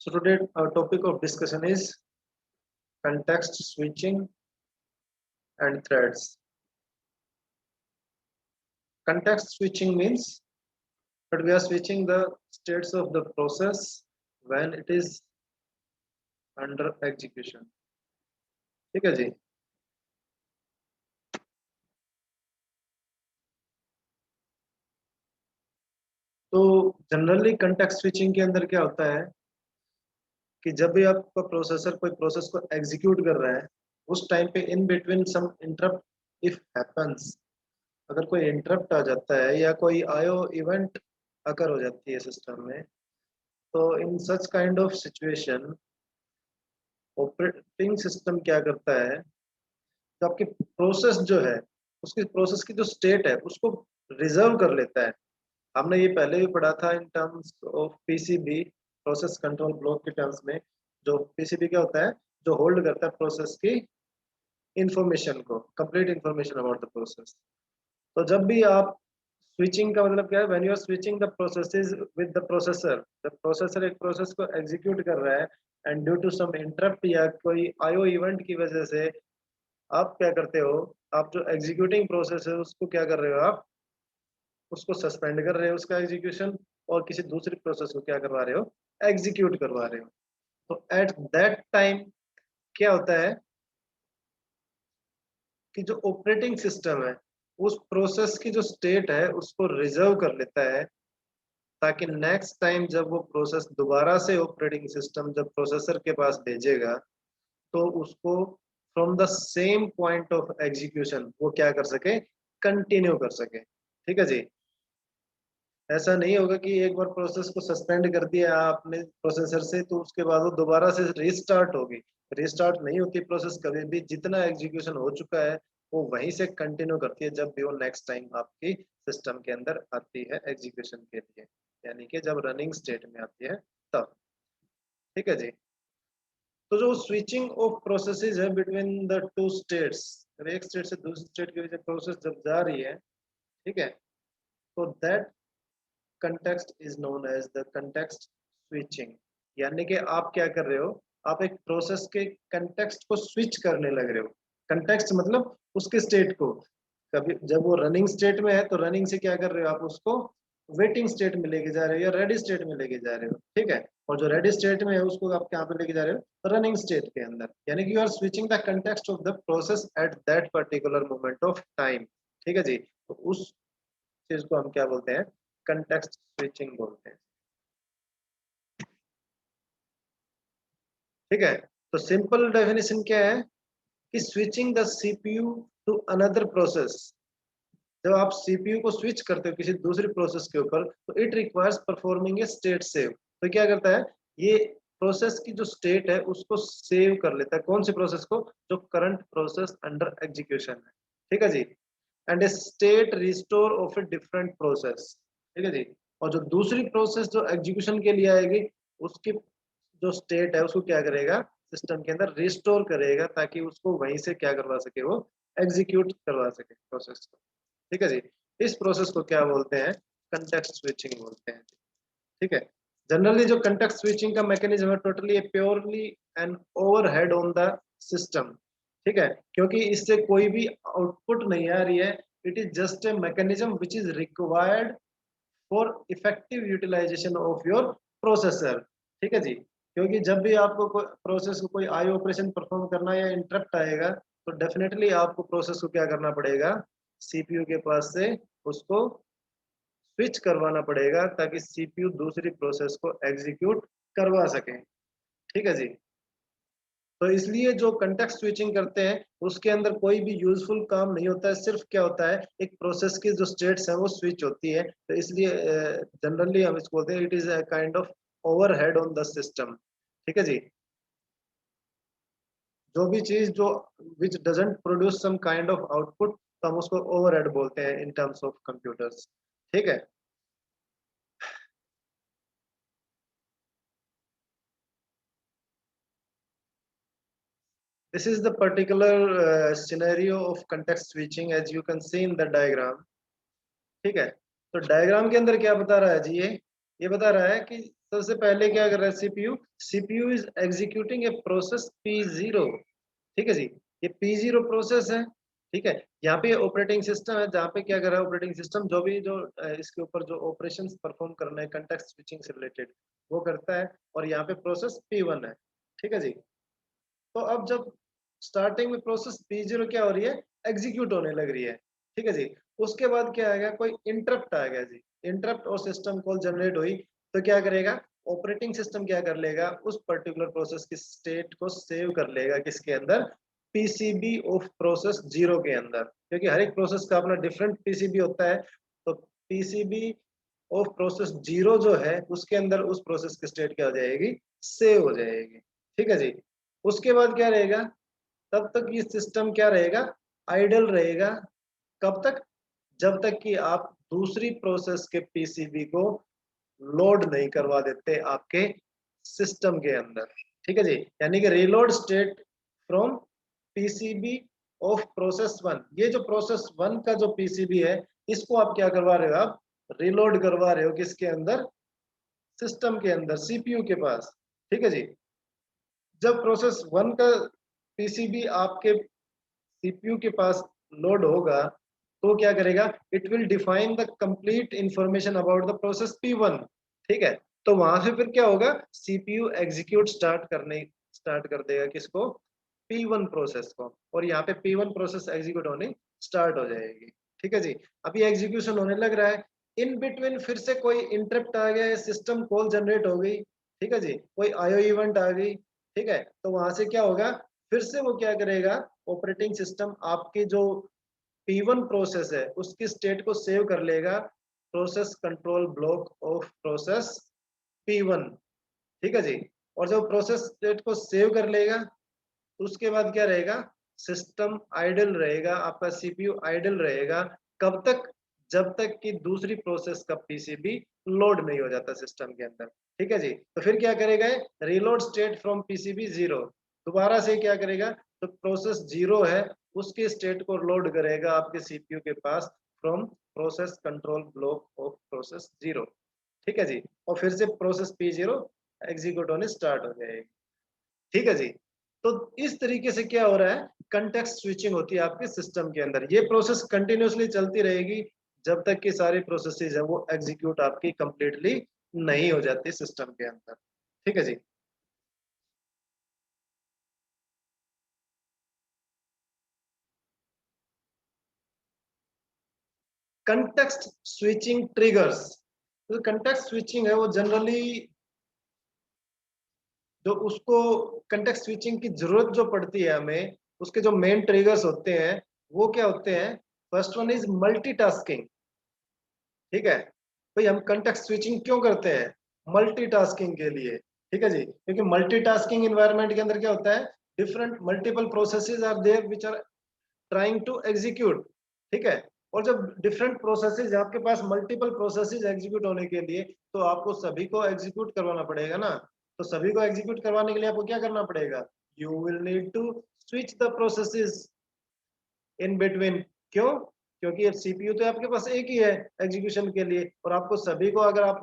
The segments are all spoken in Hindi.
So today our topic of discussion is context switching and threads. Context switching means that we are switching the states of the process when it is under execution. ठीक है जी. तो जनरली कंटेक्स्ट स्विचिंग के अंदर क्या होता है कि जब भी आपका प्रोसेसर कोई प्रोसेस को एग्जीक्यूट कर रहा है उस टाइम पे in between some interrupt if happens, अगर कोई इंटरप्ट आ जाता है या कोई आईओ इवेंट अकर हो जाती है सिस्टम में, तो in such kind of situation operating system क्या करता है, तो आपकी प्रोसेस जो है उसकी प्रोसेस की जो स्टेट है उसको रिजर्व कर लेता है. हमने ये पहले भी पढ़ा था in terms of PCB, process control block के टर्म्स में. जो पीसीबी क्या होता है, जो होल्ड करता है प्रोसेस की इंफॉर्मेशन को, complete information about the process. तो जब भी आप स्विचिंग का मतलब क्या है, when you are switching the processes with the processor, जब प्रोसेसर एक प्रोसेस को एग्जीक्यूट कर रहा है and due to some interrupt या कोई आईओ इवेंट की वजह से आप क्या करते हो, आप जो एग्जीक्यूटिंग प्रोसेस है उसको क्या कर रहे हो, आप उसको सस्पेंड कर रहे हो उसका एग्जीक्यूशन, और किसी दूसरी प्रोसेस को क्या करवा रहे हो, एग्जीक्यूट करवा रहे हो. तो एट दैट टाइम क्या होता है कि जो ऑपरेटिंग सिस्टम है उस प्रोसेस की जो स्टेट है उसको रिजर्व कर लेता है, ताकि नेक्स्ट टाइम जब वो प्रोसेस दोबारा से ऑपरेटिंग सिस्टम जब प्रोसेसर के पास भेजेगा तो उसको from the same point of execution वो क्या कर सके, कंटिन्यू कर सके. ठीक है जी. ऐसा नहीं होगा कि एक बार प्रोसेस को सस्पेंड कर दिया आपने प्रोसेसर से तो उसके बाद वो दोबारा से रीस्टार्ट होगी. रीस्टार्ट नहीं होती प्रोसेस कभी भी, जितना एग्जीक्यूशन हो चुका है वो वहीं से कंटिन्यू करती है जब भी वो नेक्स्ट टाइम आपकी सिस्टम के अंदर आती है एग्जीक्यूशन के लिए, यानी कि जब रनिंग स्टेट में आती है तब. ठीक है जी. तो जो स्विचिंग ऑफ प्रोसेसेस है बिटवीन द टू स्टेट्स, एक स्टेट से दूसरी स्टेट के बीच प्रोसेस जब जा रही है, ठीक है, तो that context is known as the context switching. यानी कि आप क्या कर रहे हो, आप एक प्रोसेस के कंटेक्स्ट को स्विच करने लग रहे हो. कंटेक्स्ट मतलब उसके स्टेट को, कभी जब वो रनिंग स्टेट में है तो रनिंग से क्या कर रहे हो, आप उसको वेटिंग स्टेट में लेके जा रहे हो या रेडी स्टेट में लेके जा रहे हो. ठीक है. और जो रेडी स्टेट में है उसको आप कहाँ पे लेके जा रहे हो, रनिंग स्टेट के अंदर. यानी कि you are switching the context of the process at that particular moment of time. ठीक है जी. तो उस चीज को हम क्या बोलते हैं, कंटेक्स्ट स्विचिंग बोलते हैं. ठीक है. तो सिंपल डेफिनेशन क्या है कि switching the CPU to another process. जब आप सीपीयू को स्विच करते हो किसी दूसरी प्रोसेस के ऊपर तो it requires performing A state save. तो क्या करता है, ये प्रोसेस की जो स्टेट है उसको सेव कर लेता है. कौन सी प्रोसेस को, जो करंट प्रोसेस अंडर एग्जीक्यूशन है. ठीक है जी. And a state restore of a different process. ठीक है जी. और जो दूसरी प्रोसेस जो एग्जीक्यूशन के लिए आएगी उसकी जो स्टेट है उसको क्या करेगा, सिस्टम के अंदर रिस्टोर करेगा ताकि उसको वहीं से क्या करवा सके, वो एग्जीक्यूट करवा सके प्रोसेस को. ठीक है जी. इस प्रोसेस को क्या बोलते हैं, कंटेक्स्ट स्विचिंग बोलते हैं. ठीक है. जनरली जो कंटेक्स्ट स्विचिंग का मैकेनिज्म है totally purely an overhead on the system. ठीक है. क्योंकि इससे कोई भी आउटपुट नहीं आ रही है, it is just a mechanism which is required for effective utilisation of your processor. ठीक है जी. क्योंकि जब भी आपको कोई प्रोसेस को कोई आई ऑपरेशन परफॉर्म करना या इंटरप्ट आएगा तो डेफिनेटली आपको प्रोसेस को क्या करना पड़ेगा, सीपीयू के पास से उसको स्विच करवाना पड़ेगा ताकि सीपीयू दूसरी प्रोसेस को एग्जीक्यूट करवा सके. ठीक है जी. तो इसलिए जो कंटेक्स्ट स्विचिंग करते हैं उसके अंदर कोई भी यूजफुल काम नहीं होता है, सिर्फ क्या होता है एक प्रोसेस की जो स्टेट्स है वो स्विच होती है. तो इसलिए जनरली हम इसको बोलते हैं it is a kind of overhead on the system. ठीक है जी. जो भी चीज जो which doesn't produce some kind of output तो हम उसको ओवरहेड बोलते हैं इन टर्म्स ऑफ कंप्यूटर्स. ठीक है. This is the particular scenario of context switching as you can see in the diagram. ठीक है. तो डायग्राम के अंदर क्या बता रहा है जी, ये ये बता रहा है कि सबसे पहले क्या कर रहा है CPU, CPU is executing a process P0। ठीक है जी, ये P0 प्रोसेस है। ठीक है, यहाँ पे ऑपरेटिंग सिस्टम है, जहाँ पे क्या कर रहा है ऑपरेटिंग सिस्टम, जो भी जो इसके ऊपर जो ऑपरेशंस परफॉर्म करना है कंटेक्स्ट स्विचिंग से रिलेटेड, वो करता है। और यहाँ पे प्रोसेस P1 है। ठीक है जी, तो अब जब स्टार्टिंग में प्रोसेस P0 क्या हो रही है, एग्जीक्यूट होने लग रही है। ठीक है जी, उसके बाद क्या आ गया, कोई इंटरप्ट आ गया जी, इंटरप्ट और सिस्टम कॉल जनरेट हुई, तो क्या करेगा ऑपरेटिंग सिस्टम, क्या कर लेगा उस पर्टिकुलर प्रोसेस की स्टेट को सेव कर लेगा किसके अंदर, पीसीबी ऑफ प्रोसेस 0 के अंदर, क्योंकि हर एक प्रोसेस का अपना डिफरेंट पीसीबी होता है। तो पीसीबी ऑफ प्रोसेस 0 जो है उसके अंदर उस प्रोसेस की स्टेट क्या हो जाएगी, सेव हो जाएगी। ठीक है जी, उसके बाद क्या रहेगा, तब तक ये सिस्टम क्या रहेगा, आइडल रहेगा। कब तक, जब तक कि आप दूसरी प्रोसेस के पीसीबी को लोड नहीं करवा देते आपके सिस्टम के अंदर। ठीक है जी, यानी कि reload state from PCB of process 1, ये जो प्रोसेस 1 का जो पीसीबी है, इसको आप क्या करवा रहे हो, आप रीलोड करवा रहे हो किसके अंदर, सिस्टम के अंदर, सीपीयू के पास। ठीक है जी, जब प्रोसेस 1 का पीसीबी आपके सीपीयू के पास लोड होगा, तो क्या करेगा, it will define the complete information about the process P1। ठीक है, तो वहां से फिर क्या होगा, सीपीयू एग्जीक्यूट स्टार्ट कर देगा किसको, P1 प्रोसेस को, और यहाँ पे P1 प्रोसेस एग्जीक्यूट होनी स्टार्ट हो जाएगी। ठीक है जी, अभी एग्जीक्यूशन होने लग रहा है, इन बिटवीन फिर से कोई इंटरप्ट आ गया, सिस्टम कॉल जनरेट हो गई। ठीक है जी, कोई आईओ इवेंट आ गई। ठीक है, तो वहां से क्या होगा, फिर से वो क्या करेगा, ऑपरेटिंग सिस्टम आपकी जो P1 प्रोसेस है उसकी स्टेट को सेव कर लेगा process control block of process P1। ठीक है जी, और जब प्रोसेस स्टेट को सेव कर लेगा, तो उसके बाद क्या रहेगा, सिस्टम आइडल रहेगा, आपका सीपीयू आइडल रहेगा। कब तक, जब तक कि दूसरी प्रोसेस का पीसीबी लोड नहीं हो जाता सिस्टम के अंदर। ठीक है जी, तो फिर क्या करेगा, रीलोड स्टेट फ्रॉम पीसीबी 0, दोबारा से क्या करेगा, तो प्रोसेस 0 है उसके स्टेट को लोड करेगा आपके सीपीयू के पास from process control block of process 0। ठीक है जी, और फिर से प्रोसेस P0 एग्जीक्यूट होने स्टार्ट हो जाएगी। ठीक है जी, तो इस तरीके से क्या हो रहा है, कंटेक्स्ट स्विचिंग होती है आपके सिस्टम के अंदर। ये प्रोसेस कंटिन्यूअसली चलती रहेगी जब तक कि सारी प्रोसेसेस है वो एग्जीक्यूट आपकी कंप्लीटली नहीं हो जाती सिस्टम के अंदर। ठीक है जी, कंटेक्स्ट स्विचिंग ट्रिगर्स, तो कंटेक्स्ट स्विचिंग है वो जनरली जो उसको कंटेक्स्ट स्विचिंग की जरूरत जो पड़ती है हमें, उसके जो मेन ट्रिगर्स होते हैं वो क्या होते हैं, फर्स्ट वन इज मल्टीटास्किंग। ठीक है, भाई हम कंटेक्स्ट स्विचिंग क्यों करते हैं, मल्टीटास्किंग के लिए। ठीक है जी, क्योंकि मल्टीटास्किंग एनवायरनमेंट के अंदर क्या होता है, different multiple processes are there which are trying to execute. ठीक है, और जब डिफरेंट प्रोसेसेस आपके पास मल्टीपल प्रोसेसेस एग्जीक्यूट होने के लिए, तो आपको सभी को एग्जीक्यूट करवाना पड़ेगा ना। तो सभी को एग्जीक्यूट करवाने के लिए आपको क्या करना पड़ेगा, you will need to switch the processes in between. क्यों, क्योंकि अब सीपीयू तो आपके पास एक ही है एग्जीक्यूशन के लिए, और आपको सभी को अगर आप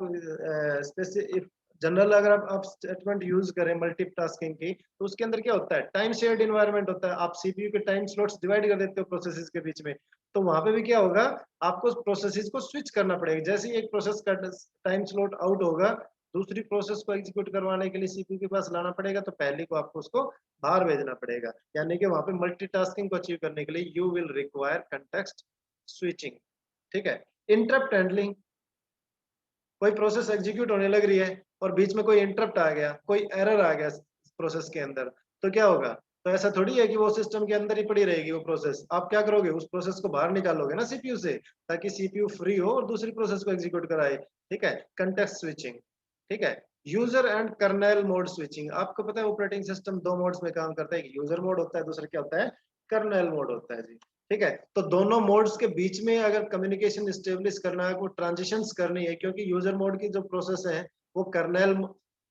स्पेसिफिक जनरल अगर आप स्टेटमेंट यूज करें मल्टीटास्किंग की, तो उसके अंदर क्या होता है, टाइम शेयर्ड इन्वायरमेंट होता है, आप सीपीयू के टाइम स्लॉट्स डिवाइड कर देते हो प्रोसेसेस के बीच में। तो वहां पे भी क्या होगा, आपको प्रोसेसेस को स्विच करना पड़ेगा, जैसे ही एक प्रोसेस का टाइम स्लॉट आउट होगा, दूसरी प्रोसेस को एग्जीक्यूट करवाने के लिए सीपीयू के पास लाना पड़ेगा, तो पहले को आपको उसको बाहर भेजना पड़ेगा। यानी कि वहां पे मल्टीटास्किंग को अचीव करने के लिए you will require context switching. ठीक है, इंटरप्ट हैंडलिंग, कोई प्रोसेस एग्जीक्यूट होने लग रही है और बीच में कोई इंटरप्ट आ गया, कोई एरर आ गया प्रोसेस के अंदर, तो क्या होगा, तो ऐसा थोड़ी है कि वो सिस्टम के अंदर ही पड़ी रहेगी वो प्रोसेस, आप क्या करोगे, उस प्रोसेस को बाहर निकालोगे ना सीपीयू से, ताकि सीपीयू फ्री हो और दूसरी प्रोसेस को एग्जीक्यूट कराए। ठीक है, कंटेक्स्ट स्विचिंग। ठीक है, user and kernel mode switching, आपको पता है ऑपरेटिंग सिस्टम दो मोड्स में काम करता है, एक यूजर मोड होता है, दूसरा क्या होता है, कर्नेल मोड होता है जी। ठीक है, तो दोनों मोड्स के बीच में अगर कम्युनिकेशन स्टेब्लिश करना है, वो ट्रांजिशंस करनी है, क्योंकि यूजर मोड की जो प्रोसेस है वो कर्नेल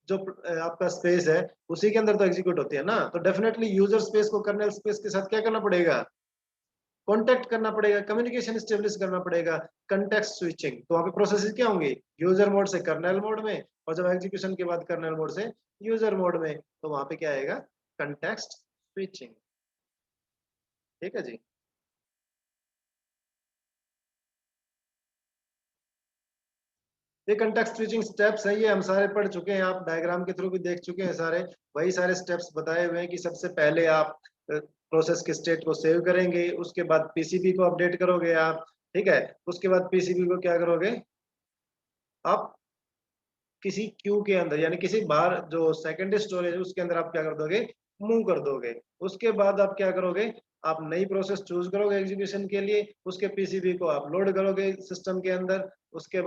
जो आपका स्पेस है उसी के अंदर तो एग्जीक्यूट होती है ना, तो डेफिनेटली यूजर स्पेस को कर्नेल स्पेस के साथ क्या करना पड़ेगा, कॉन्टेक्ट करना पड़ेगा, कम्युनिकेशन स्टेब्लिश करना पड़ेगा, कंटेक्स्ट स्विचिंग। तो वहाँ पे प्रोसेसेस क्या होंगे, यूजर मोड से कर्नेल मोड में, और जब एग्जीक्यूशन के बाद कर्नेल मोड से यूजर मोड में, तो वहाँ पे क्या आएगा, कंटेक्स्ट स्विचिंग। ठीक है जी। ये कंटेक्स्ट स्विचिंग स्टेप्स है, ये हम सारे पढ़ चुके हैं, आप डायग्राम के थ्रू भी देख चुके हैं सारे, वही सारे स्टेप्स बताए हुए हैं कि सबसे पहले आप प्रोसेस के स्टेट को सेव करेंगे, उसके बाद पीसीबी को अपडेट करोगे आप, ठीक है, उसके बाद पीसीबी को क्या करोगे आप, किसी क्यू के अंदर, यानी किसी बाहर जो सेकेंडरी स्टोरेज है उसके अंदर आप क्या कर दोगे, मूव कर दोगे। उसके बाद आप क्या करोगे, आप नई प्रोसेस चूज करोगे एग्जीक्यूशन के लिए, उसके पीसीबी को आप लोड करोगे सिस्टम के अंदर, उसके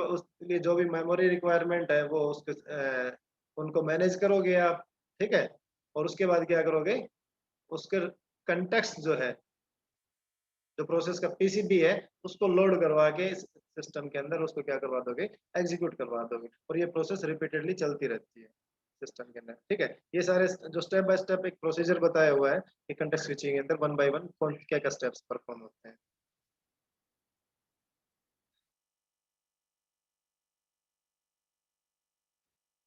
लिए जो भी मेमोरी रिक्वायरमेंट है वो उसके उनको मैनेज करोगे आप, ठीक है। और उसके बाद क्या करोगे, उसके कंटेक्स्ट जो है, जो प्रोसेस का पीसीबी है, उसको लोड करवा के सिस्टम के अंदर उसको क्या करवा दोगे, एग्जीक्यूट करवा दोगे, और ये प्रोसेस रिपीटेडली चलती रहती है सिस्टम के अंदर। ठीक है, ये सारे जो स्टेप बाय स्टेप एक प्रोसीजर बताया हुआ है कि कंटेक्स्ट स्विचिंग के अंदर वन बाय वन कौन क्या क्या स्टेप्स परफॉर्म होते हैं।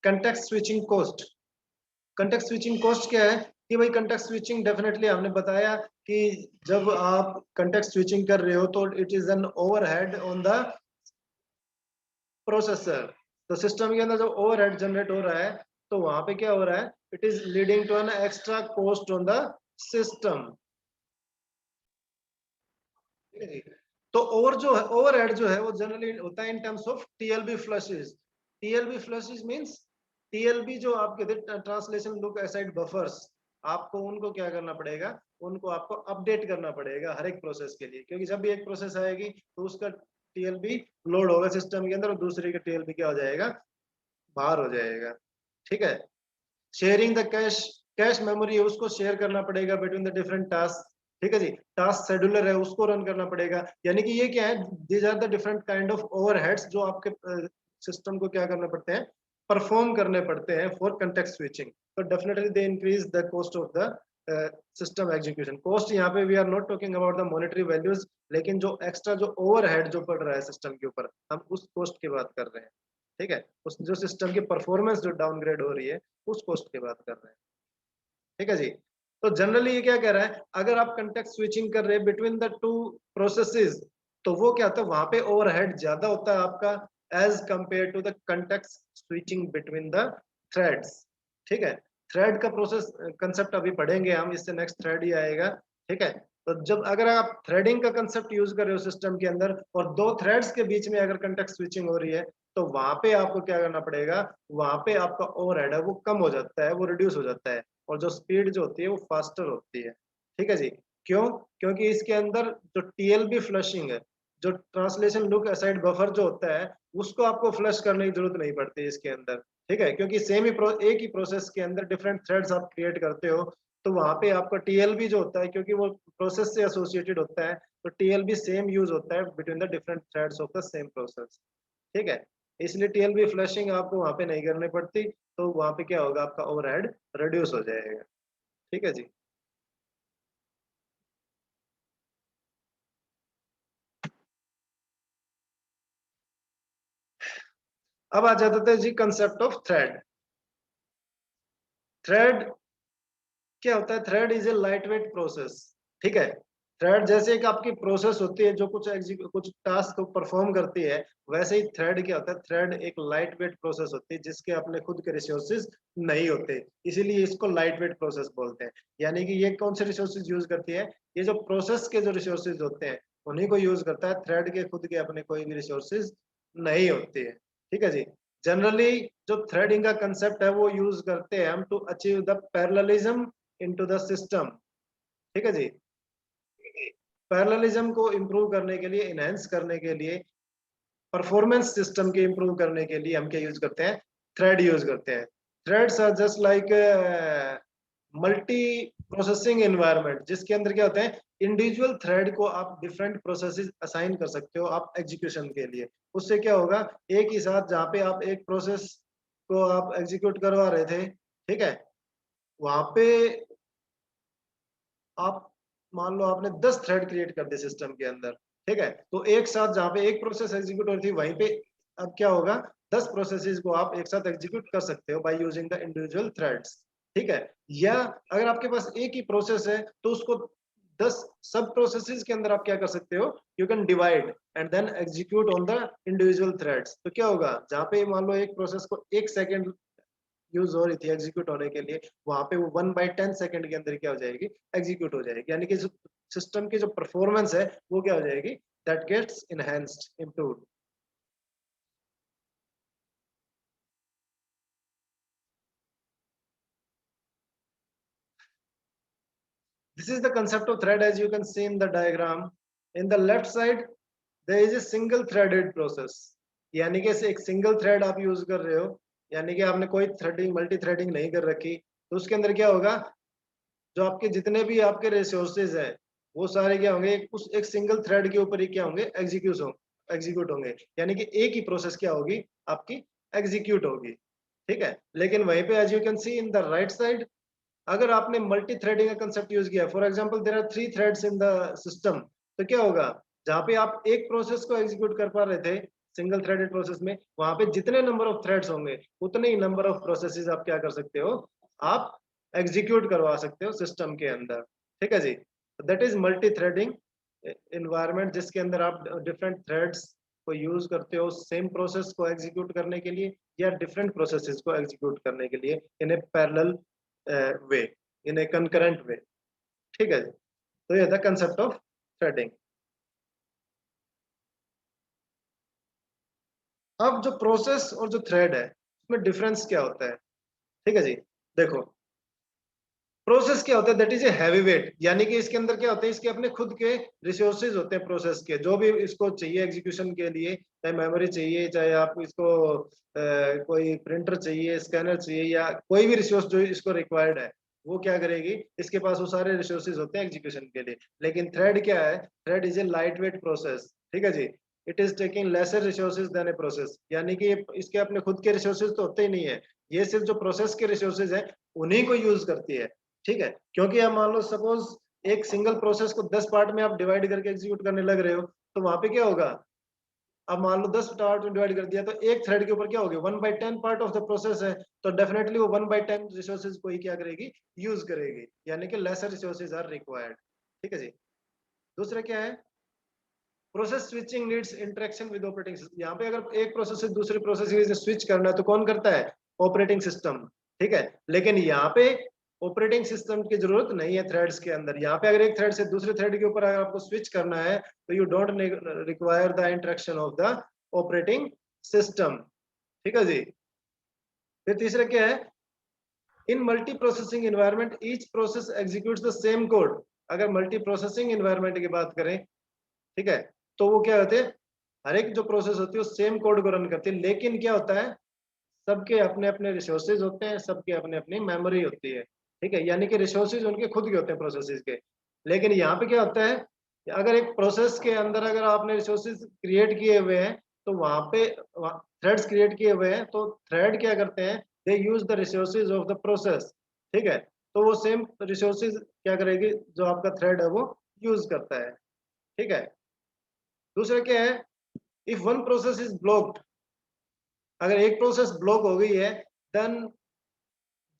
Context switching cost, context switching cost क्या है कि भाई, कंटेक्स्ट स्विचिंग डेफिनेटली हमने बताया कि जब आप कंटेक्स्ट स्विचिंग कर रहे हो तो it is an overhead on the processor. तो सिस्टम के अंदर जब ओवरहेड जनरेट हो रहा है तो वहां पे क्या हो रहा है, it is leading to an extra cost on the system. तो और जो है ओवरहेड जो है वो जनरली होता है in terms of TLB flushes. TLB flushes means, TLB जो आपके ट्रांसलेशन लुक असाइड बफर्स, आपको उनको क्या करना पड़ेगा, उनको आपको अपडेट करना पड़ेगा हर एक प्रोसेस के लिए, क्योंकि जब भी एक प्रोसेस आएगी तो उसका टीएलबी लोड होगा सिस्टम के अंदर और दूसरे का टीएलबी क्या हो जाएगा, बाहर हो जाएगा। ठीक है, sharing the cash, cache memory है उसको शेयर करना पड़ेगा बिटवीन द डिफरेंट टास्क। ठीक है जी, टास्क शेड्यूलर है उसको रन करना पड़ेगा, यानी कि ये क्या है, these are the different kind of overheads जो आपके सिस्टम को क्या करने पड़ते हैं, परफॉर्म करने पड़ते हैं फॉर कंटेक्स्ट स्विचिंग। तो definitely they increase the cost of the system execution. Cost यहाँ पे we are not talking about the monetary values, लेकिन जो एक्स्ट्रा जो ओवरहेड जो पड़ रहा है सिस्टम के ऊपर, हम उस कॉस्ट की बात कर रहे हैं। ठीक है, उस जो सिस्टम की परफॉर्मेंस जो डाउनग्रेड हो रही है उस कॉस्ट की बात कर रहे हैं। ठीक है जी। तो जनरली ये क्या कह रहा है, अगर आप कंटेक्स्ट स्विचिंग कर रहे हैं बिटवीन द टू प्रोसेसेस, तो वो क्या होता है, वहां पे ओवरहेड ज्यादा होता है आपका as compare to the context switching between the threads. ठीक है, थ्रेड का प्रोसेस कंसेप्ट अभी पढ़ेंगे हम, इससे नेक्स्ट थ्रेड ही आएगा। ठीक है, तो जब अगर आप थ्रेडिंग का कंसेप्ट यूज कर रहे हो सिस्टम के अंदर और दो थ्रेड्स के बीच में अगर कंटेक्स्ट स्विचिंग हो रही है, तो वहां पे आपको क्या करना पड़ेगा, वहां पे आपका ओवरहेड है वो कम हो जाता है, वो रिड्यूस हो जाता है, और जो स्पीड जो होती है वो फास्टर होती है। ठीक है जी, क्यों, क्योंकि इसके अंदर जो टीएलबी फ्लशिंग है, जो ट्रांसलेशन लुक असाइड बफर जो होता है, उसको आपको फ्लश करने की जरूरत नहीं पड़ती इसके अंदर। ठीक है, क्योंकि सेम ही एक ही प्रोसेस के अंदर डिफरेंट थ्रेड्स आप क्रिएट करते हो, तो वहां पे आपका टीएलबी जो होता है, क्योंकि वो प्रोसेस से एसोसिएटेड होता है, तो टीएलबी सेम यूज होता है between the different threads of the same process. ठीक है, इसलिए टीएलबी फ्लशिंग आपको वहां पे नहीं करनी पड़ती, तो वहां पे क्या होगा, आपका ओवरहेड रिड्यूस हो जाएगा। ठीक है जी। अब आ जाते हैं जी कंसेप्ट ऑफ थ्रेड। थ्रेड क्या होता है, thread is a light weight process. ठीक है, थ्रेड जैसे एक आपकी प्रोसेस होती है जो कुछ टास्क को परफॉर्म करती है, वैसे ही थ्रेड क्या होता है, थ्रेड एक लाइट वेट प्रोसेस होती है जिसके अपने खुद के रिसोर्सेज नहीं होते, इसीलिए इसको लाइट वेट प्रोसेस बोलते हैं। यानी कि ये कौन से रिसोर्सेज यूज करती है, ये जो प्रोसेस के जो रिसोर्सेज होते हैं उन्हीं को यूज करता है, थ्रेड के खुद के अपने कोई भी रिसोर्सेज नहीं होती है। ठीक है जी, जनरली जो थ्रेडिंग का कंसेप्ट है वो यूज करते हैं हम to achieve the parallelism into the system. ठीक है जी, पैरेललिज्म को इंप्रूव करने के लिए, इनहेंस करने के लिए, परफॉर्मेंस सिस्टम के इंप्रूव करने के लिए हम क्या यूज करते हैं, थ्रेड यूज करते हैं। Threads are just like multi processing environment, जिसके अंदर क्या होते हैं, इंडिविजुअल थ्रेड को आप डिफरेंट प्रोसेसेस असाइन कर सकते हो आप एग्जीक्यूशन के लिए। उससे क्या होगा, एक ही साथ जहाँ पे आप एक प्रोसेस को आप एग्जीक्यूट करवा रहे थे, ठीक है, वहां पे आप मान लो आपने 10 थ्रेड क्रिएट कर दिए सिस्टम के अंदर, ठीक है, तो एक साथ जहाँ पे एक प्रोसेस एग्जीक्यूट हो रही थी वहीं पे अब क्या होगा, 10 प्रोसेसेस को आप एक साथ एग्जीक्यूट कर सकते हो by using the individual threads, ठीक है। या अगर आपके पास एक ही प्रोसेस है तो उसको 10 सब प्रोसेसेस के अंदर आप क्या कर सकते हो, you can divide and then execute on the individual threads. तो क्या होगा, जहाँ पे मान लो एक प्रोसेस को 1 सेकेंड यूज हो रही थी एग्जीक्यूट होने के लिए, वहां पे वो 1/10 सेकंड के अंदर क्या हो जाएगी, एग्जीक्यूट हो जाएगी। यानी कि जो सिस्टम की जो परफॉर्मेंस है वो क्या हो जाएगी, that gets enhanced, improved. This is the concept of thread as you can see in the diagram. In the left side, there is a single threaded process. यानी कि एक सिंगल थ्रेड आप यूज कर रहे हो, यानी कि आपने कोई थ्रेडिंग मल्टी थ्रेडिंग नहीं कर रखी, तो उसके अंदर क्या होगा, जो आपके जितने भी आपके रिसोर्सेज हैं वो सारे क्या होंगे, उस एक सिंगल थ्रेड के ऊपर ही क्या होंगे, एग्जीक्यूट होंगे। यानी कि एक ही प्रोसेस क्या होगी, आपकी एग्जीक्यूट होगी, ठीक है। लेकिन वहीं पे as you can see in the right side, अगर आपने मल्टी थ्रेडिंग का कंसेप्ट यूज किया, for example there are 3 threads in the system, तो क्या होगा, जहां पे आप एक प्रोसेस को एग्जीक्यूट कर पा रहे थे सिंगल थ्रेडेड प्रोसेस में, वहां पे जितने नंबर ऑफ थ्रेड्स होंगे उतने ही नंबर ऑफ प्रोसेसेस आप क्या कर सकते हो, आप एग्जीक्यूट करवा सकते हो सिस्टम के अंदर, ठीक है जी। That is multi threading environment, जिसके अंदर आप डिफरेंट थ्रेड्स को यूज करते हो सेम प्रोसेस को एग्जीक्यूट करने के लिए या डिफरेंट प्रोसेसेस को एग्जीक्यूट करने के लिए इन ए पैरेलल वे, इन ए कंकरेंट वे, ठीक है। तो ये था कंसेप्ट ऑफ थ्रेडिंग। अब जो प्रोसेस और जो थ्रेड है उसमें डिफरेंस क्या होता है, ठीक है जी। देखो, प्रोसेस क्या होता है, that is a heavy weight, यानी कि इसके अंदर क्या होता है, इसके अपने खुद के रिसोर्सेज होते हैं प्रोसेस के, जो भी इसको चाहिए एग्जीक्यूशन के लिए, चाहे मेमोरी चाहिए, चाहे आप इसको कोई प्रिंटर चाहिए, स्कैनर चाहिए, या कोई भी रिसोर्स जो इसको रिक्वायर्ड है, वो क्या करेगी, इसके पास वो सारे रिसोर्सेज होते हैं एग्जीक्यूशन के लिए। लेकिन थ्रेड क्या है, thread is a light weight process, ठीक है जी। It is taking lesser resources than a process, यानी कि इसके अपने खुद के रिसोर्सेज तो होते ही नहीं है, ये सिर्फ जो प्रोसेस के रिसोर्सेज है उन्हीं को यूज करती है, ठीक है। क्योंकि आप मान लो सपोज एक सिंगल प्रोसेस को 10 पार्ट में आप डिवाइड करके एग्जीक्यूट करने लग रहे हो, तो वहां पे क्या होगा, अब मान लो 10 पार्ट में डिवाइड कर दिया तो एक थ्रेड के ऊपर क्या होगी, 1/10 पार्ट ऑफ द प्रोसेस है, तो डेफिनेटली वो 1/10 रिसोर्सेज को ही क्या करेगी, यूज करेगी, यानी कि लेसर रिसोर्सेज आर रिक्वायर्ड, ठीक है जी। दूसरा क्या है, process switching needs interaction with operating system. यहाँ पे अगर एक प्रोसेस से दूसरी प्रोसेस से स्विच करना है तो कौन करता है, ऑपरेटिंग सिस्टम, ठीक है। लेकिन यहाँ पे ऑपरेटिंग सिस्टम की जरूरत नहीं है थ्रेड्स के अंदर, यहाँ पे अगर एक थ्रेड से दूसरे थ्रेड के ऊपर अगर आपको स्विच करना है तो you don't require the interaction of the operating system, ठीक है जी। फिर तीसरा क्या है, in multi processing environment each process executes the same code. अगर मल्टी प्रोसेसिंग एनवायरनमेंट की बात करें, ठीक है, तो वो क्या होते हैं, हर एक जो प्रोसेस होती है वो सेम कोड को रन करती है, लेकिन क्या होता है, सबके अपने अपने रिसोर्सेज होते हैं, सबके अपने अपनी मेमोरी होती है, ठीक है। यानी कि रिसोर्सेज उनके खुद के होते हैं प्रोसेसेस के। लेकिन यहाँ पे क्या होता है कि अगर एक प्रोसेस के अंदर अगर आपने रिसोर्सेज क्रिएट किए हुए हैं, तो वहां पे थ्रेड्स क्रिएट किए हुए हैं, तो थ्रेड क्या करते हैं, they use the resources of the process, ठीक है। तो वो सेम रिसोर्सेज क्या करेगी, जो आपका थ्रेड है वो यूज करता है, ठीक है। दूसरा क्या है, if one process is blocked, अगर एक प्रोसेस ब्लॉक हो गई है, देन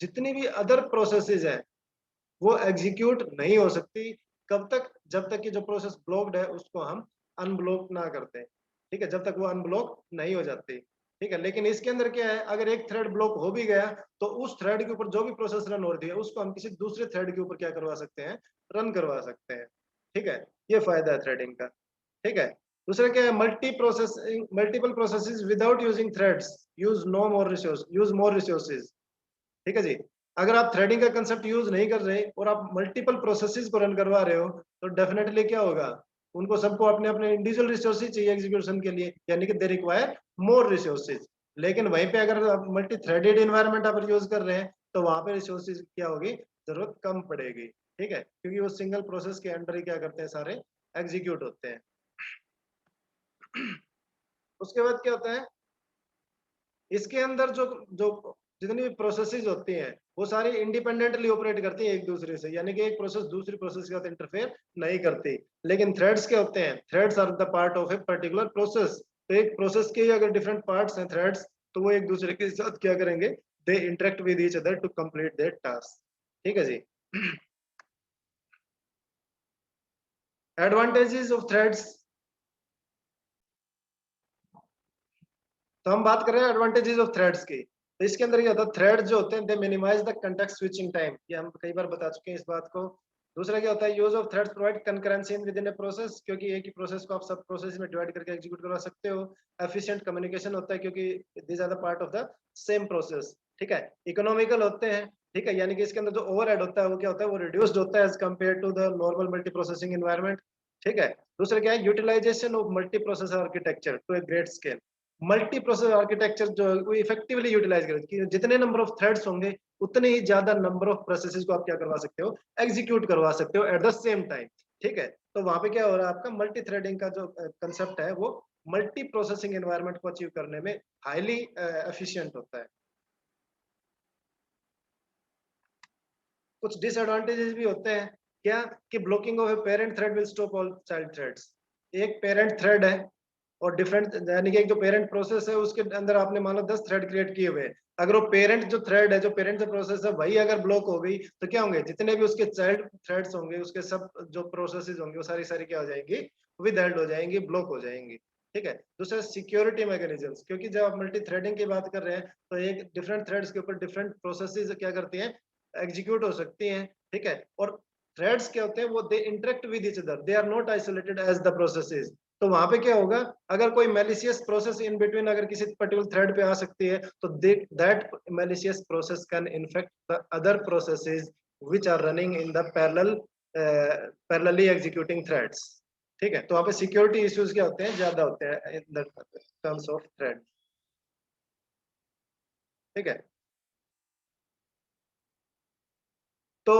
जितनी भी अदर प्रोसेसेस हैं वो एग्जीक्यूट नहीं हो सकती, कब तक, जब तक कि जो प्रोसेस ब्लॉक्ड है उसको हम अनब्लॉक ना करते, ठीक है, जब तक वो अनब्लॉक नहीं हो जाती, ठीक है। लेकिन इसके अंदर क्या है, अगर एक थ्रेड ब्लॉक हो भी गया तो उस थ्रेड के ऊपर जो भी प्रोसेस रन हो रही है उसको हम किसी दूसरे थ्रेड के ऊपर क्या करवा सकते हैं, रन करवा सकते हैं, ठीक है। ये फायदा है थ्रेडिंग का, ठीक है। दूसरा क्या है, multiple processes without using threads use more resources, ठीक है जी। अगर आप थ्रेडिंग का कंसेप्ट यूज नहीं कर रहे और आप मल्टीपल प्रोसेसेस को रन करवा रहे हो, तो डेफिनेटली क्या होगा, उनको सबको अपने अपने इंडिविजुअल रिसोर्सेज चाहिए एग्जीक्यूशन के लिए, यानी कि दे रिक्वायर मोर रिसोर्सेज। लेकिन वहीं पे अगर आप मल्टी थ्रेडेड एनवायरनमेंट आप यूज कर रहे हैं तो वहां पे रिसोर्सेज क्या होगी, जरूरत कम पड़ेगी, ठीक है, क्योंकि वो सिंगल प्रोसेस के अंडर ही क्या करते हैं, सारे एग्जीक्यूट होते हैं। उसके बाद क्या होता है, इसके अंदर जो जो जितनी भी प्रोसेसेस होती हैं वो सारी इंडिपेंडेंटली ऑपरेट करती हैं एक दूसरे से, यानी कि एक प्रोसेस दूसरी प्रोसेस के साथ इंटरफेयर नहीं करती। लेकिन थ्रेड्स क्या होते हैं? Threads are the part of a particular process. तो एक प्रोसेस के अगर डिफरेंट पार्ट्स हैं थ्रेड्स, तो वो एक दूसरे के साथ क्या करेंगे? They interact with each other to complete their task. ठीक है जी। एडवांटेजेस ऑफ थ्रेड्स, तो हम बात कर रहे हैं एडवांटेजेस ऑफ थ्रेड्स की। तो इसके अंदर क्या होता है? थ्रेड जो होते हैं they minimize the context switching time, ये हम कई बार बता चुके हैं इस बात को। दूसरा क्या होता है? Use of threads provide concurrency in with in a process, क्योंकि एक ही प्रोसेस को आप सब प्रोसेस में डिवाइड करके एग्जीक्यूट करवा सकते हो। एफिशिएंट कम्युनिकेशन होता है क्योंकि these are the part of the same process. ठीक है। इकोनॉमिकल होते हैं। ठीक है, यानी कि इसके अंदर जो ओवरहेड होता है वो क्या होता है? वो रिड्यूस्ड होता है as compare to the normal multi processing environment. ठीक है। दूसरा क्या है? Utilisation of multi processor architecture to a great scale. Multi processor architecture जो है वो इफेक्टिवली यूटिलाइज करे कि जितने नंबर ऑफ थ्रेड्स होंगे उतने ही ज्यादा नंबर ऑफ प्रोसेसेस को आप क्या करवा सकते हो? एग्जीक्यूट करवा सकते हो एट द सेम टाइम। ठीक है। तो वहां पे क्या हो रहा है? आपका मल्टी थ्रेडिंग का जो कंसेप्ट है वो मल्टी प्रोसेसिंग एनवायरनमेंट को अचीव करने में हाईली एफिशिएंट होता है। कुछ डिसएडवांटेजेस भी होते हैं। क्या? कि blocking of a parent thread will stop all child threads. एक पेरेंट थ्रेड है और डिफरेंट, यानी कि एक जो पेरेंट प्रोसेस है उसके अंदर आपने मान लो 10 थ्रेड क्रिएट किए हुए हैं। अगर वो पेरेंट जो थ्रेड है, जो पेरेंट जो प्रोसेस है वही अगर ब्लॉक हो गई तो क्या होंगे? जितने भी उसके चाइल्ड थ्रेड्स होंगे उसके सब जो प्रोसेसेस होंगे वो सारी सारी क्या हो जाएंगी? विदहेल्ड हो जाएंगी, ब्लॉक हो जाएंगी। ठीक है। दूसरा सिक्योरिटी मैकेनिज्म्स, क्योंकि जब आप मल्टी थ्रेडिंग की बात कर रहे हैं तो एक डिफरेंट थ्रेड्स के ऊपर डिफरेंट प्रोसेसेस क्या करती हैं? एग्जीक्यूट हो सकती हैं। ठीक है। और थ्रेड्स क्या होते हैं? वो they interact with each other, they are not isolated as the processes. तो वहां पे क्या होगा? अगर कोई मैलिशियस प्रोसेस इन बिटवीन अगर किसी पर्टिकुलर थ्रेड पे आ सकती है तो that malicious process can infect the other processes which are running in the parallelly executing threads. ठीक है। तो वहां पे सिक्योरिटी इश्यूज क्या होते हैं? ज्यादा होते हैं in the terms of thread. ठीक है। तो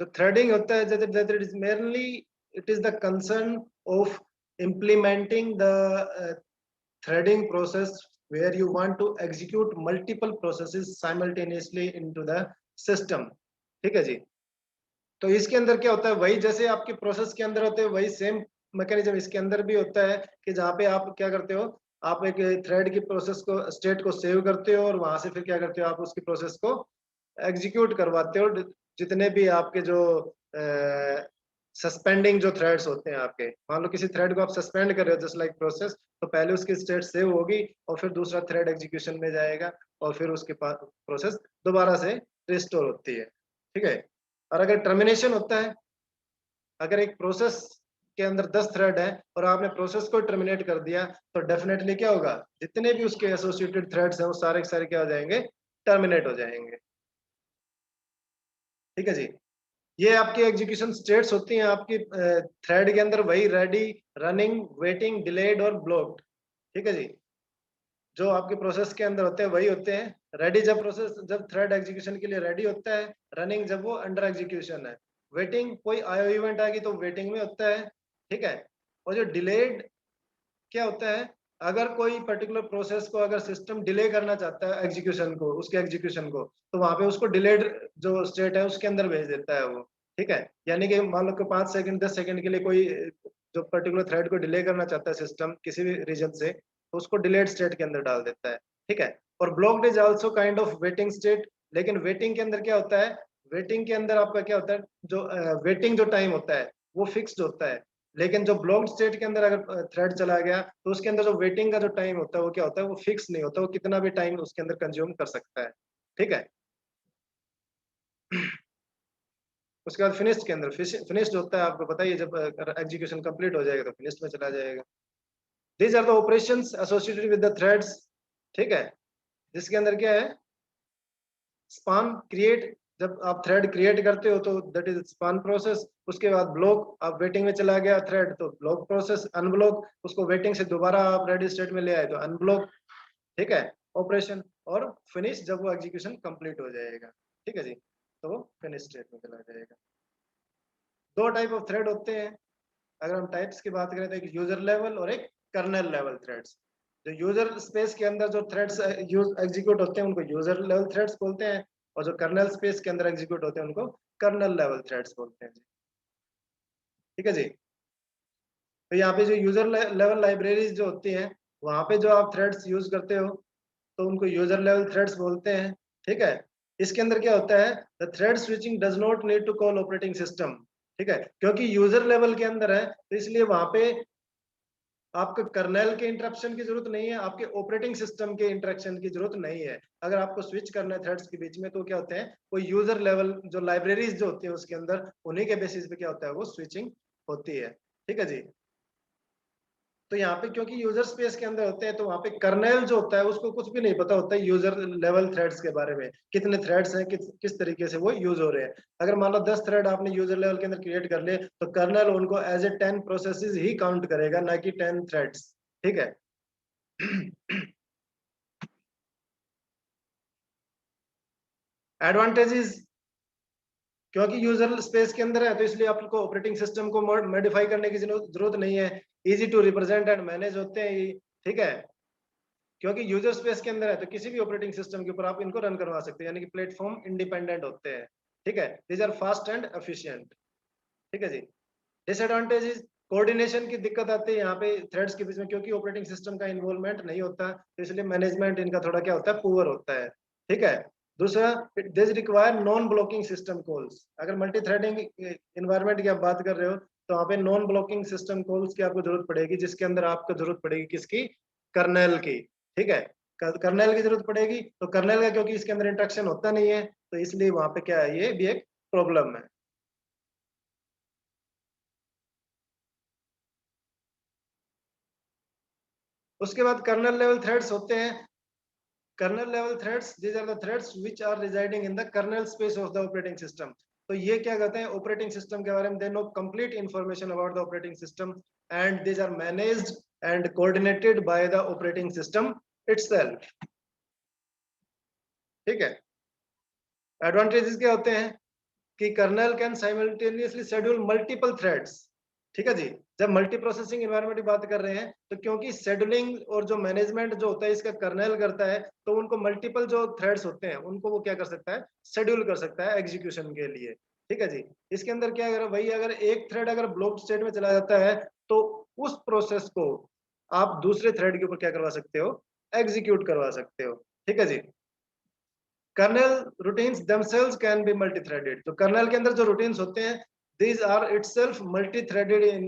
जो थ्रेडिंग होता है that it is merely it is the concern of implementing the threading process where you want to execute multiple processes simultaneously into the system। ठीक है जी। तो इसके अंदर क्या होता है? वही जैसे आपके प्रोसेस के अंदर होते हैं वही सेम मैकेनिज्म इसके अंदर भी होता है कि जहाँ पे आप क्या करते हो? आप एक थ्रेड की प्रोसेस को स्टेट को सेव करते हो और वहां से फिर क्या करते हो? आप उसकी प्रोसेस को एग्जीक्यूट करवाते हो। जितने भी आपके जो सस्पेंडिंग जो थ्रेड्स होते हैं आपके, मान लो किसी थ्रेड को आप सस्पेंड कर रहे हो जस्ट लाइक प्रोसेस, तो पहले उसकी स्टेट सेव होगी और फिर दूसरा थ्रेड एग्जीक्यूशन में जाएगा और फिर उसके पास प्रोसेस दोबारा से रिस्टोर होती है। ठीक है। और अगर टर्मिनेशन होता है, अगर एक प्रोसेस के अंदर 10 थ्रेड है और आपने प्रोसेस को टर्मिनेट कर दिया तो डेफिनेटली क्या होगा? जितने भी उसके एसोसिएटेड थ्रेड्स हैं वो सारे के सारे क्या हो जाएंगे? टर्मिनेट हो जाएंगे। ठीक है जी। ये आपकी एग्जीक्यूशन स्टेट्स होती हैं आपकी थ्रेड के अंदर, वही रेडी, रनिंग, वेटिंग, डिलेड और ब्लॉक्ड। ठीक है जी। जो आपके प्रोसेस के अंदर होते हैं वही होते हैं। रेडी जब प्रोसेस, जब थ्रेड एग्जीक्यूशन के लिए रेडी होता है। रनिंग जब वो अंडर एग्जीक्यूशन है। वेटिंग कोई आयो इवेंट आएगी तो वेटिंग में होता है। ठीक है। और जो डिलेड क्या होता है? अगर कोई पर्टिकुलर प्रोसेस को अगर सिस्टम डिले करना चाहता है एग्जीक्यूशन को, उसके एग्जीक्यूशन को, तो वहां पे उसको डिलेड जो स्टेट है उसके अंदर भेज देता है वो। ठीक है। यानी कि मान लो कि 5 सेकंड 10 सेकंड के लिए कोई जो पर्टिकुलर थ्रेड को डिले करना चाहता है सिस्टम किसी भी रीजन से, तो उसको डिलेड स्टेट के अंदर डाल देता है। ठीक है। और blocked is also kind of waiting state. लेकिन वेटिंग के अंदर क्या होता है? वेटिंग के अंदर आपका क्या होता है? जो वेटिंग जो टाइम होता है वो फिक्स्ड होता है। लेकिन जो ब्लॉक्ड स्टेट के अंदर अगर थ्रेड चला गया तो उसके अंदर जो वेटिंग का जो टाइम होता है वो क्या होता है? वो फिक्स नहीं होता, वो कितना भी टाइम उसके अंदर कंज्यूम कर सकता है। ठीक है। उसके बाद फिनिश्ड के अंदर, फिनिश्ड होता है आपको पता ही है, जब एग्जीक्यूशन कंप्लीट हो जाएगा तो फिनिश्ड में चला जाएगा। These are the operations associated with the threads. ठीक है। जिसके अंदर क्या है? स्पान क्रिएट, जब आप थ्रेड क्रिएट करते हो तो दैट इज स्पान प्रोसेस। उसके बाद ब्लॉक, आप वेटिंग में चला गया थ्रेड तो ब्लॉक प्रोसेस। अनब्लॉक, उसको वेटिंग से दोबारा आप रेडी स्टेट में ले आए तो अनब्लॉक। ठीक है। ऑपरेशन। और फिनिश जब वो एग्जीक्यूशन कंप्लीट हो जाएगा। ठीक है जी। तो वो फिनिश स्टेट में चला जाएगा। दो टाइप ऑफ थ्रेड होते हैं। अगर हम टाइप्स की बात करें तो एक यूजर लेवल और एक कर्नेल लेवल थ्रेड्स। जो यूजर स्पेस के अंदर जो थ्रेड्स एग्जीक्यूट होते हैं उनको यूजर लेवल थ्रेड्स बोलते हैं, और जो कर्नल स्पेस के अंदर एग्जीक्यूट होते हैं उनको कर्नल लेवल थ्रेड्स बोलते हैं जी। ठीक है जी। तो यहाँ पे जो यूजर लेवल लाइब्रेरीज जो होती हैं वहां पे जो आप थ्रेड्स यूज करते हो तो उनको यूजर लेवल थ्रेड्स बोलते हैं। ठीक है। इसके अंदर क्या होता है, the thread switching does not need to call operating system. ठीक है, क्योंकि यूजर लेवल के अंदर है तो इसलिए वहां पे आपके कर्नेल के इंटरप्शन की जरूरत नहीं है, आपके ऑपरेटिंग सिस्टम के इंटरेक्शन की जरूरत नहीं है। अगर आपको स्विच करना है थ्रेड्स के बीच में तो क्या होते हैं, वो यूजर लेवल जो लाइब्रेरीज जो होती है उसके अंदर उन्हीं के बेसिस पे क्या होता है वो स्विचिंग होती है। ठीक है जी। तो यहाँ पे क्योंकि यूजर स्पेस के अंदर होते हैं तो वहाँ पे कर्नेल जो होता है उसको कुछ भी नहीं पता होता है यूजर लेवल थ्रेड्स के बारे में, कितने थ्रेड्स हैं, किस तरीके से वो यूज हो रहे हैं। अगर मान लो 10 थ्रेड आपने यूजर लेवल के अंदर क्रिएट कर लिए तो कर्नेल उनको एज ए 10 प्रोसेसेस ही काउंट करेगा, ना कि 10 थ्रेड्स। ठीक है। एडवांटेजेस, क्योंकि यूजर स्पेस के अंदर है तो इसलिए आपको ऑपरेटिंग सिस्टम को मॉडिफाई करने की जरूरत नहीं है, easy to represent and manage होते हैं ये। ठीक है, क्योंकि यूजर स्पेस के अंदर है तो किसी भी ऑपरेटिंग सिस्टम के ऊपर आप इनको रन करवा सकते हैं, यानी कि प्लेटफॉर्म इंडिपेंडेंट होते हैं। ठीक है, these are fast and efficient. ठीक है जी। डिसएडवांटेजेस, कोऑर्डिनेशन की दिक्कत आती है यहाँ पे थ्रेड्स के बीच में, क्योंकि ऑपरेटिंग सिस्टम का इन्वॉल्वमेंट नहीं होता तो इसलिए मैनेजमेंट इनका थोड़ा क्या होता है, पुअर होता है। ठीक है। दूसरा, this require non blocking system calls. अगर मल्टी थ्रेडिंग इन्वायरमेंट की आप बात कर रहे हो तो वहाँ पे नॉन ब्लॉकिंग सिस्टम कॉल्स की आपको जरूरत पड़ेगी, जिसके अंदर आपको जरूरत पड़ेगी किसकी, कर्नेल की। ठीक है, कर्नेल की जरूरत पड़ेगी, तो कर्नेल का क्योंकि इसके अंदर इंट्रैक्शन होता नहीं है तो इसलिए वहां पे क्या है, ये भी एक प्रॉब्लम है। उसके बाद कर्नल लेवल थ्रेड्स होते हैं। Kernel level threads, these are the threads which are residing in the kernel space of the operating system. तो ये क्या कहते हैं, ऑपरेटिंग सिस्टम के बारे में they know complete information about the operating system and these are managed and coordinated by the operating system itself. ठीक है। एडवांटेजेस क्या होते हैं कि kernel can simultaneously schedule multiple threads. ठीक है जी। जब मल्टी प्रोसेसिंग एनवायरनमेंट की बात कर रहे हैं तो क्योंकि शेड्यूलिंग और जो मैनेजमेंट जो होता है इसका कर्नल करता है तो उनको मल्टीपल जो थ्रेड्स होते हैं उनको वो क्या कर सकता है, शेड्यूल कर सकता है एग्जीक्यूशन के लिए। ठीक है जी। इसके अंदर क्या, अगर वही अगर एक थ्रेड अगर ब्लॉक स्टेट में चला जाता है तो उस प्रोसेस को आप दूसरे थ्रेड के ऊपर क्या करवा सकते हो, एग्जीक्यूट करवा सकते हो। ठीक है जी। Kernel routines themselves can be multi threaded. तो कर्नल के अंदर जो रूटीन्स होते हैं these are itself multi threaded in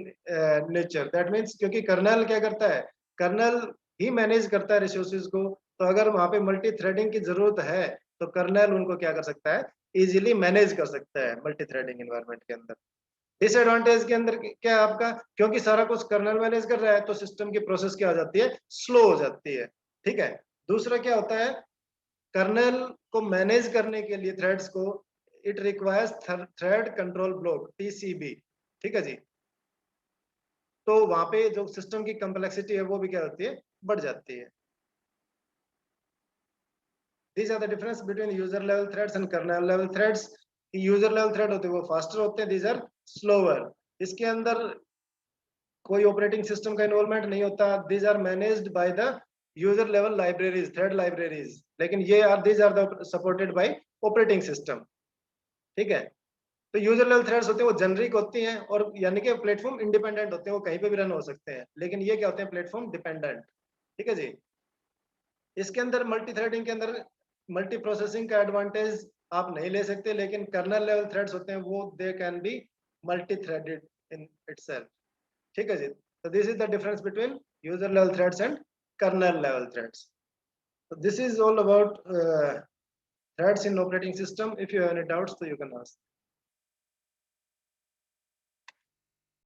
nature, that means क्योंकि कर्नल क्या करता है, कर्नल ही मैनेज करता है रिसोर्सेज को, तो अगर वहां पे मल्टी थ्रेडिंग की जरूरत है तो कर्नल उनको क्या कर सकता है, इजीली मैनेज कर सकता है मल्टी थ्रेडिंग एनवायरनमेंट के अंदर। डिसएडवांटेज के अंदर क्या है आपका, क्योंकि सारा कुछ कर्नल मैनेज कर रहा है तो सिस्टम की प्रोसेस क्या हो जाती है, स्लो हो जाती है। ठीक है। दूसरा क्या होता है, कर्नेल को मैनेज करने के लिए थ्रेड्स को it requires thread control block TCB. ठीक है जी। तो वहां पे जो सिस्टम की कॉम्प्लेक्सिटी है वो भी क्या होती है, बढ़ जाती है। These are the difference between user level threads and kernel level threads. User level thread होते हैं वो फास्टर होते हैं, दीज आर स्लोअर। इसके अंदर कोई ऑपरेटिंग सिस्टम का इन्वॉल्वमेंट नहीं होता, these are managed by the user level libraries, thread libraries, लेकिन ये are these are the supported by operating system. ठीक है। तो यूजर लेवल थ्रेड्स होते हैं वो जेनरिक होती हैं और यानी कि प्लेटफॉर्म इंडिपेंडेंट होते हैं, वो कहीं पे भी रन हो सकते हैं, लेकिन ये क्या होते हैं, प्लेटफॉर्म डिपेंडेंट। ठीक है जी। इसके अंदर मल्टी थ्रेडिंग के अंदर मल्टी प्रोसेसिंग का एडवांटेज आप नहीं ले सकते, लेकिन कर्नल लेवल थ्रेड्स होते हैं वो they can be multi threaded in itself. ठीक है जी। तो this is the difference between user level threads and kernel level threads. So this is all about threads in operating system. If you have any doubts, so you can ask.